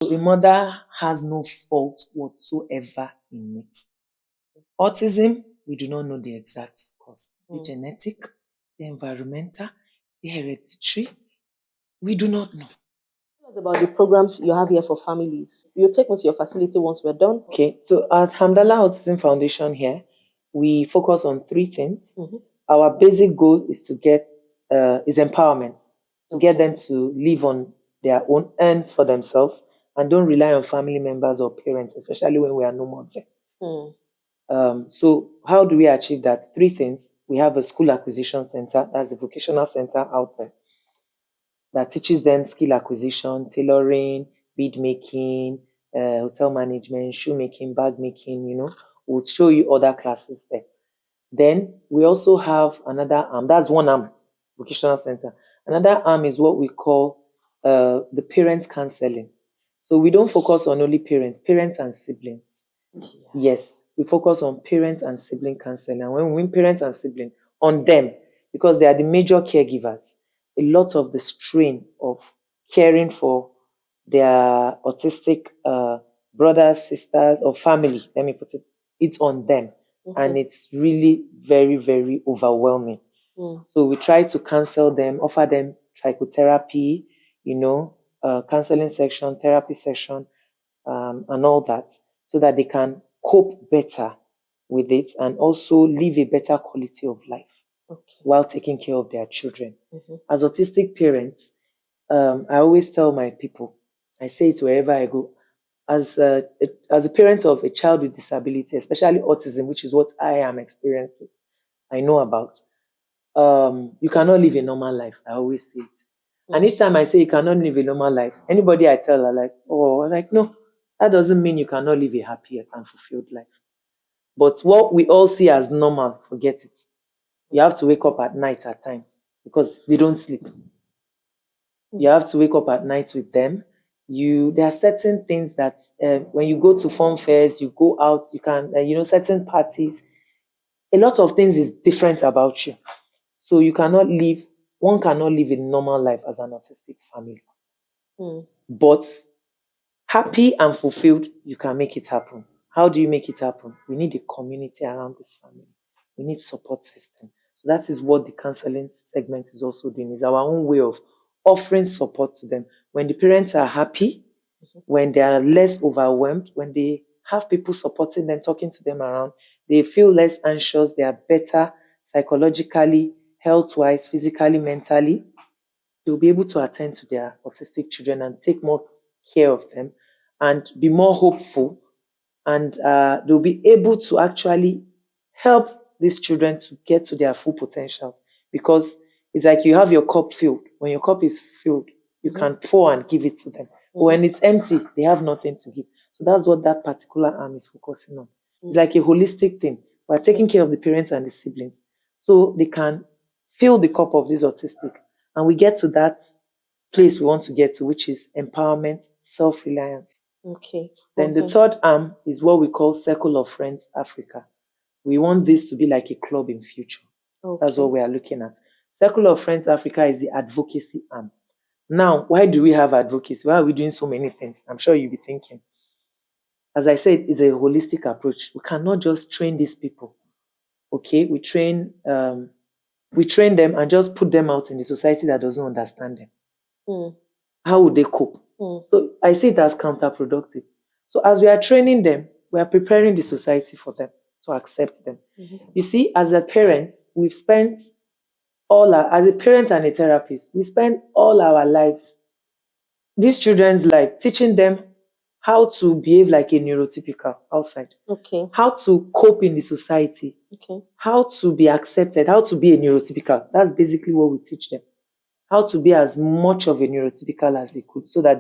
So a mother has no fault whatsoever in it. Autism, we do not know the exact cause. Is it genetic, the environmental, the hereditary? We do not know. Tell us about the programs you have here for families. You'll take me to your facility once we're done. Okay, so at Hamdala Autism Foundation here, we focus on three things. Our basic goal is to get is empowerment, to get them to live on their own ends for themselves and don't rely on family members or parents, especially when we are no more there. So how do we achieve that? Three things. We have a school acquisition center, that's a vocational center out there that teaches them skill acquisition, tailoring, bead making, hotel management, shoemaking, bag making, we'll show you other classes there. Then we also have another arm, that's one arm, vocational center. Another arm is what we call the parents counseling. So we don't focus on only parents and siblings. Yes, we focus on parents and sibling counseling. And when we mean parents and siblings, on them, because they are the major caregivers, a lot of the strain of caring for their autistic brothers, sisters, or family, let me put it, it's on them. And it's really very, very overwhelming. So we try to counsel them, offer them psychotherapy, counseling section, therapy section, and all that, so that they can cope better with it and also live a better quality of life while taking care of their children. As autistic parents, I always tell my people, I say it wherever I go, as a parent of a child with disability, especially autism, which is what I am experienced with, I know about, you cannot live a normal life. I always say it. And each time I say you cannot live a normal life, anybody I tell are like, no, that doesn't mean you cannot live a happy and fulfilled life. But what we all see as normal, forget it. You have to wake up at night at times because they don't sleep. You have to wake up at night with them. There are certain things that when you go to fun fairs, you go out, you can, certain parties, a lot of things is different about you. So one cannot live a normal life as an autistic family. But happy and fulfilled, you can make it happen. How do you make it happen? We need a community around this family. We need support system. So that is what the counseling segment is also doing, is our own way of offering support to them. When the parents are happy, when they are less overwhelmed, when they have people supporting them, talking to them around, they feel less anxious, they are better psychologically, health-wise, physically, mentally, they'll be able to attend to their autistic children and take more care of them and be more hopeful. And they'll be able to actually help these children to get to their full potentials, because it's like you have your cup filled. When your cup is filled, you can pour and give it to them. But when it's empty, they have nothing to give. So that's what that particular arm is focusing on. It's like a holistic thing. We're taking care of the parents and the siblings so they can fill the cup of this autistic. And we get to that place we want to get to, which is empowerment, self-reliance. Okay. Then the third arm is what we call Circle of Friends Africa. We want this to be like a club in future. That's what we are looking at. Circle of Friends Africa is the advocacy arm. Now, why do we have advocacy? Why are we doing so many things? I'm sure you'll be thinking. As I said, it's a holistic approach. We cannot just train these people. Okay, we train them and just put them out in the society that doesn't understand them. How would they cope? So I see it as counterproductive. So as we are training them, we are preparing the society for them to accept them. You see, as a parent, we've spent as a parent and a therapist, we spend all our lives, these children's life, teaching them how to behave like a neurotypical outside. How to cope in the society. How to be accepted, how to be a neurotypical. That's basically what we teach them. How to be as much of a neurotypical as they could, so that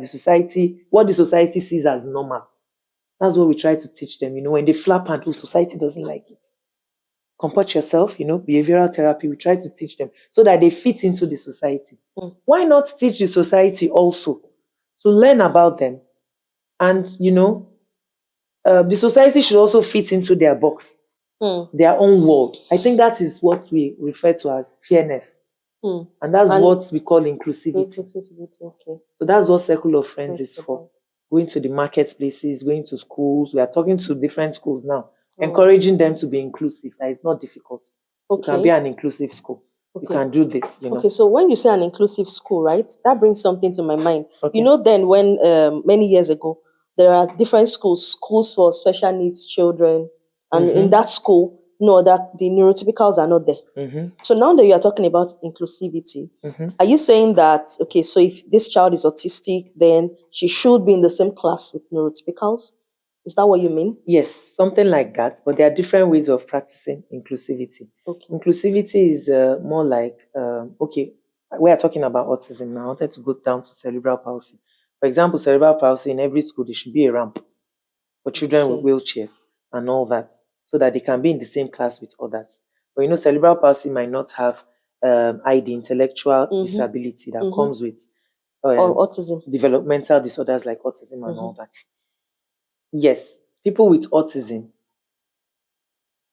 what the society sees as normal. That's what we try to teach them. When they flap and society doesn't like it. Comport yourself, behavioral therapy, we try to teach them so that they fit into the society. Why not teach the society also to learn about them? And, the society should also fit into their box, their own world. I think that is what we refer to as fairness. And that's what we call inclusivity. Okay. So that's what Circle of Friends is for. going to the marketplaces, going to schools. We are talking to different schools now, encouraging them to be inclusive. That it's not difficult. You can be an inclusive school. You can do this, you know. Okay, so when you say an inclusive school, right, that brings something to my mind. You know, then when many years ago, there are different schools for special needs children, and in that school, no, that the neurotypicals are not there. So now that you are talking about inclusivity, are you saying that, okay, so if this child is autistic, then she should be in the same class with neurotypicals? Is that what you mean? Yes, something like that. But there are different ways of practicing inclusivity. Inclusivity is more like, okay, we are talking about autism now. I wanted to go down to cerebral palsy. For example, cerebral palsy, in every school, there should be a ramp for children with wheelchairs and all that, so that they can be in the same class with others. But you know, cerebral palsy might not have ID, intellectual disability that comes with autism, developmental disorders like autism and all that. Yes, people with autism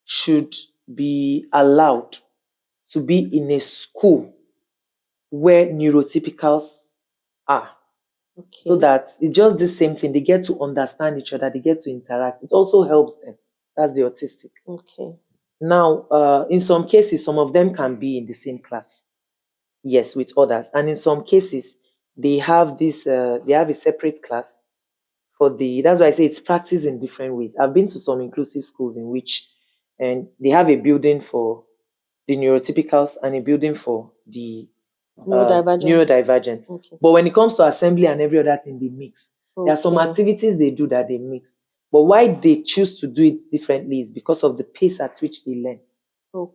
should be allowed to be in a school where neurotypicals are. So that it's just the same thing. They get to understand each other, they get to interact. It also helps them. That's the autistic. Now, in some cases, some of them can be in the same class. Yes, with others. And in some cases, they have this, they have a separate class that's why I say it's practiced in different ways. I've been to some inclusive schools in which, and they have a building for the neurotypicals and a building for the neurodivergent. But when it comes to assembly and every other thing, they mix. There are some activities they do that they mix. But why they choose to do it differently is because of the pace at which they learn.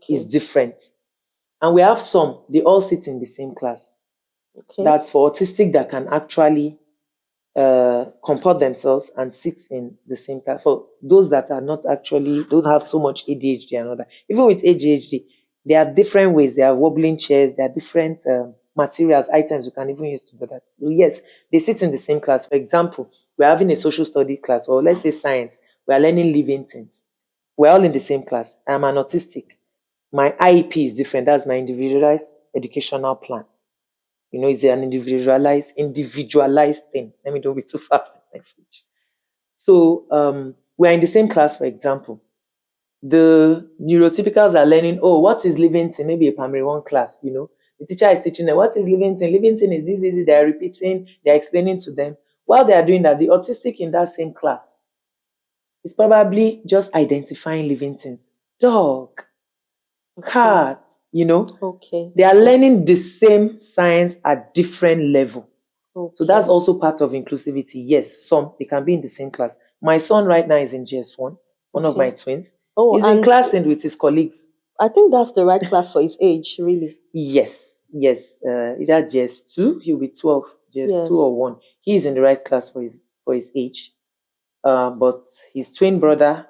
Is different. And we have some, they all sit in the same class. That's for autistic that can actually comport themselves and sit in the same class. For those that are not actually, don't have so much ADHD and all that. Even with ADHD, there are different ways. There are wobbling chairs, there are different materials, items you can even use to do that. So yes, they sit in the same class. For example, we're having a social study class, or let's say science, we're learning living things. We're all in the same class. I'm an autistic. My IEP is different. That's my individualized educational plan. You know, it's an individualized thing. Let me don't be too fast in my speech. So we're in the same class, for example. The neurotypicals are learning, oh, what is living thing? Maybe a primary 1 class, you know. The teacher is teaching them, what is living thing? Living thing is this, they're repeating, they're explaining to them. While they are doing that, the autistic in that same class is probably just identifying living things. Dog, cat, you know. They are learning the same science at different level. So that's also part of inclusivity. Yes, some, they can be in the same class. My son right now is in GS1, one of my twins. He's in class and with his colleagues. I think that's the right class for his age, really. Yes. Either GS2, he'll be 12, GS2 or 1. He's in the right class for his age. But his twin brother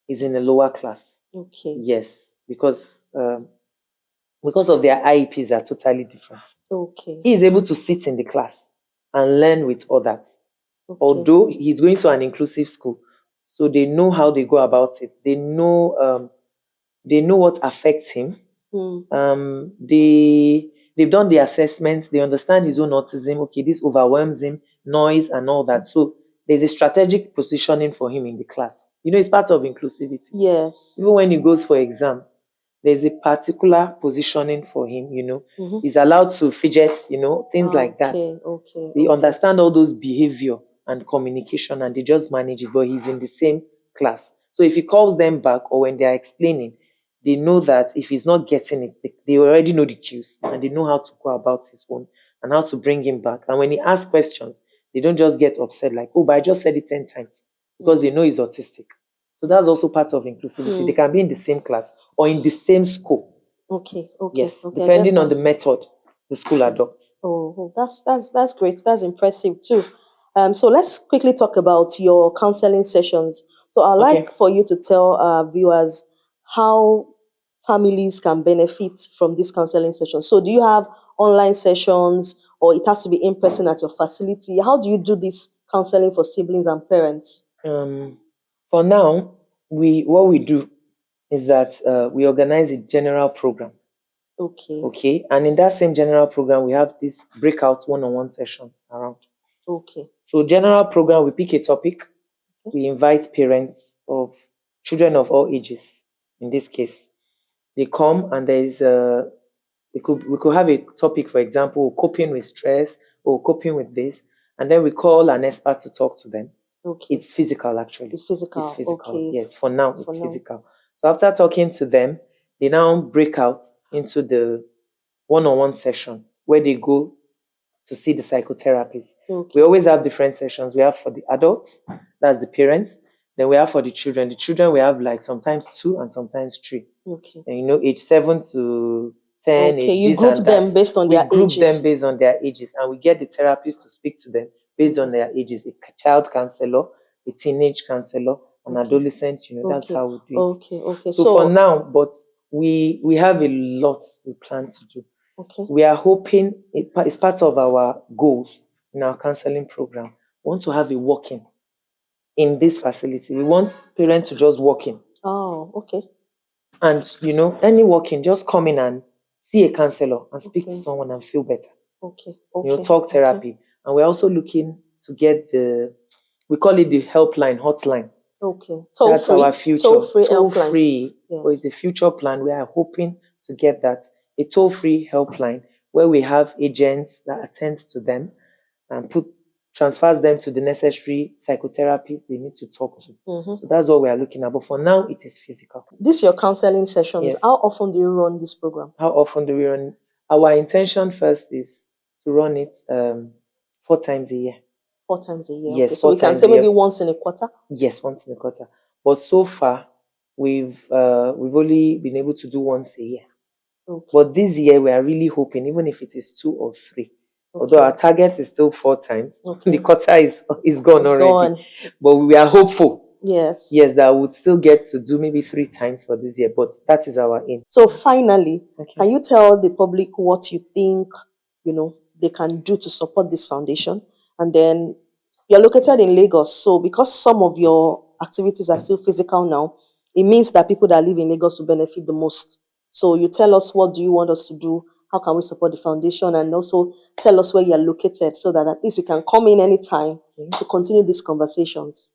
is in a lower class. Yes, because of their IEPs are totally different. He is able to sit in the class and learn with others. Although he's going to an inclusive school, so they know how they go about it. They know what affects him. They've done the assessment. They understand his own autism. Okay, this overwhelms him, noise and all that. So there's a strategic positioning for him in the class. You know, it's part of inclusivity. Yes. Even when he goes for exam, there's a particular positioning for him, you know. He's allowed to fidget, you know, things like that. They understand all those behavior and communication and they just manage it, but he's in the same class. So if he calls them back or when they are explaining, they know that if he's not getting it, they already know the cues and they know how to go about his own and how to bring him back. And when he asks questions, they don't just get upset like, oh, but I just said it 10 times because they know he's autistic. So that's also part of inclusivity. They can be in the same class or in the same school. Yes, depending on the method the school adopts. Oh, that's great. That's impressive too. So let's quickly talk about your counseling sessions. So I'd like for you to tell our viewers how families can benefit from this counseling session. So do you have online sessions or it has to be in person at your facility? How do you do this counseling for siblings and parents? For now, what we do is that we organize a general program. Okay. And in that same general program, we have these breakout one-on-one sessions around. So general program, we pick a topic, we invite parents of children of all ages. In this case, they come and there is a we could have a topic, for example, coping with stress or coping with this, and then we call an expert to talk to them. Okay. It's physical, actually. It's physical. It's physical. Okay. Yes, for now, For it's now. physical. So after talking to them, they now break out into the one-on-one session where they go to see the psychotherapist. Okay. We always have different sessions. We have for the adults, that's the parents. Then we have for the children. The children, we have like sometimes 2 and sometimes 3. Okay. And age 7 to 10. Okay, age you this group and them that. based on We their group ages. them based on their ages, and we get the therapist to speak to them based on their ages. A child counselor, a teenage counselor, an adolescent. That's how we do it. Okay. So for now, but we have a lot we plan to do. Okay. We are hoping it's part of our goals in our counseling program. We want to have a walk-in in this facility. We want parents to just walk in. Oh, okay. And any walk-in, just come in and see a counselor and speak to someone and feel better. Okay. Talk therapy. Okay. And we're also looking to get we call it the helpline, hotline. Okay. That's our future. Toll-free. But it's a future plan. We are hoping to get that. A toll-free helpline where we have agents that attend to them and transfers them to the necessary psychotherapists they need to talk to. So that's what we are looking at. But for now, it is physical. This your counseling sessions. Yes. How often do you run this program? How often do we run? Our intention first is to run it 4 times a year. 4 times a year. Yes. Okay. So we can say maybe once in a quarter. Yes, once in a quarter. But so far, we've only been able to do once a year. Okay. But this year we are really hoping, even if it is 2 or 3. Although our target is still 4 times, the quarter is gone already. But we are hopeful. Yes, that we would still get to do maybe 3 times for this year. But that is our aim. So finally, can you tell the public what you think they can do to support this foundation? And then you're located in Lagos, so because some of your activities are still physical now, it means that people that live in Lagos will benefit the most. So you tell us, what do you want us to do? How can we support the foundation? And also tell us where you're located so that at least we can come in anytime to continue these conversations.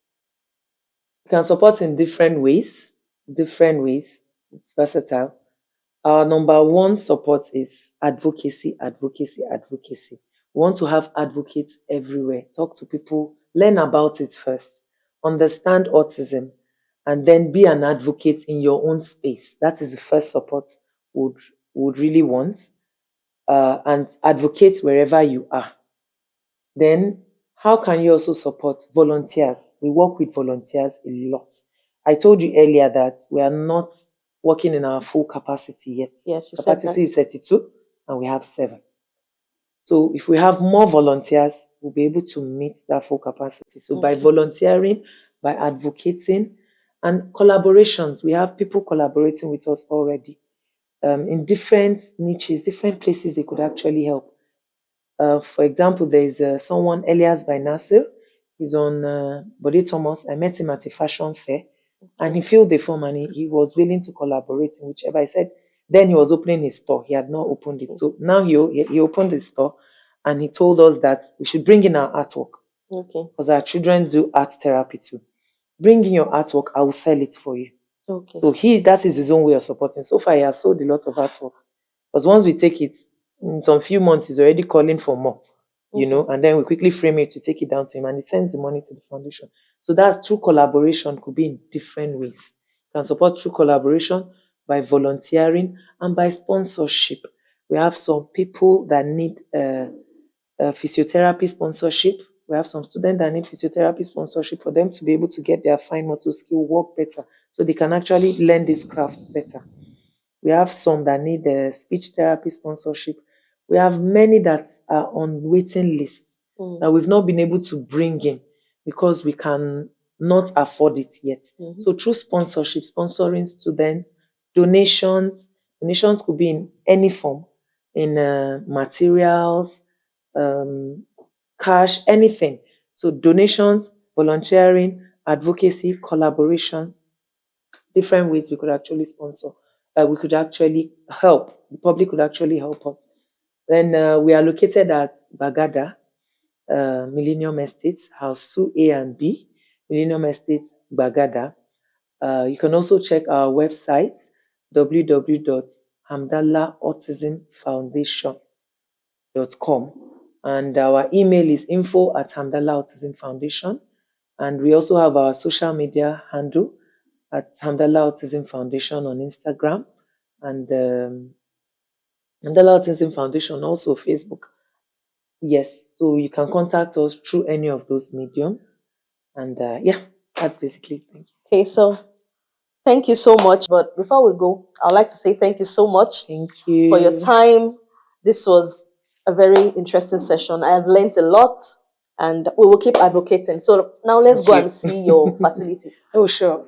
You can support in different ways. It's versatile. Our number 1 support is advocacy. We want to have advocates everywhere. Talk to people, learn about it first, understand autism, and then be an advocate in your own space. That is the first support would really want. And advocate wherever you are. Then, how can you also support volunteers? We work with volunteers a lot. I told you earlier that we are not working in our full capacity yet. Yes, capacity is 32 and we have 7. So if we have more volunteers, we'll be able to meet that full capacity. So by volunteering, by advocating, and collaborations, we have people collaborating with us already in different niches, different places they could actually help. For example, there is someone, Elias by Nasir. He's on Bode Thomas. I met him at a fashion fair and he filled the form and he was willing to collaborate in whichever. I said, then he was opening his store. He had not opened it. So now he opened his store and he told us that we should bring in our artwork. Okay. Because our children do art therapy too. Bring in your artwork, I will sell it for you. Okay. So that is his own way of supporting. So far, he has sold a lot of artworks. Because once we take it, in some few months, he's already calling for more, and then we quickly frame it to take it down to him and he sends the money to the foundation. So that's true collaboration, could be in different ways. You can support through collaboration by volunteering and by sponsorship. We have some people that need physiotherapy sponsorship. We have some students that need physiotherapy sponsorship for them to be able to get their fine motor skill work better so they can actually learn this craft better. We have some that need speech therapy sponsorship. We have many that are on waiting lists that we've not been able to bring in because we can not afford it yet. So through sponsorship, sponsoring students, donations could be in any form, in materials, cash, anything. So donations, volunteering, advocacy, collaborations, different ways we could actually sponsor. We could actually help. The public could actually help us. Then we are located at Bagada. Millennium Estate, House 2A and B, Millennium Estate, Bagada. You can also check our website, www.hamdalaautismfoundation.com. And our email is info@Hamdala Autism Foundation. And we also have our social media handle at Hamdala Autism Foundation on Instagram and Hamdala Autism Foundation also Facebook. Yes, so you can contact us through any of those mediums. And yeah, that's basically it. Thank you. Okay, so thank you so much. But before we go, I'd like to say thank you so much Thank for your you. time. This was a very interesting session. I have learned a lot and we will keep advocating. So now let's Thank go you. and see your facility. Oh, sure.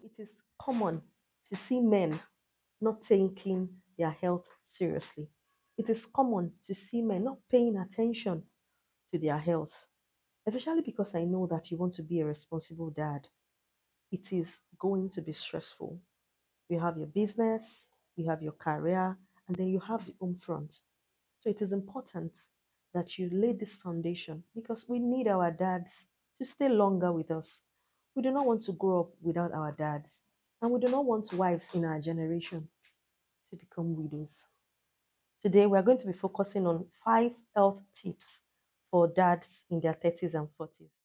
It is common to see men not taking their health seriously. It is common to see men not paying attention to their health, especially because I know that you want to be a responsible dad. It is going to be stressful. You have your business, you have your career, and then you have the home front. So it is important that you lay this foundation because we need our dads to stay longer with us. We do not want to grow up without our dads, and we do not want wives in our generation to become widows. Today, we are going to be focusing on 5 health tips for dads in their 30s and 40s.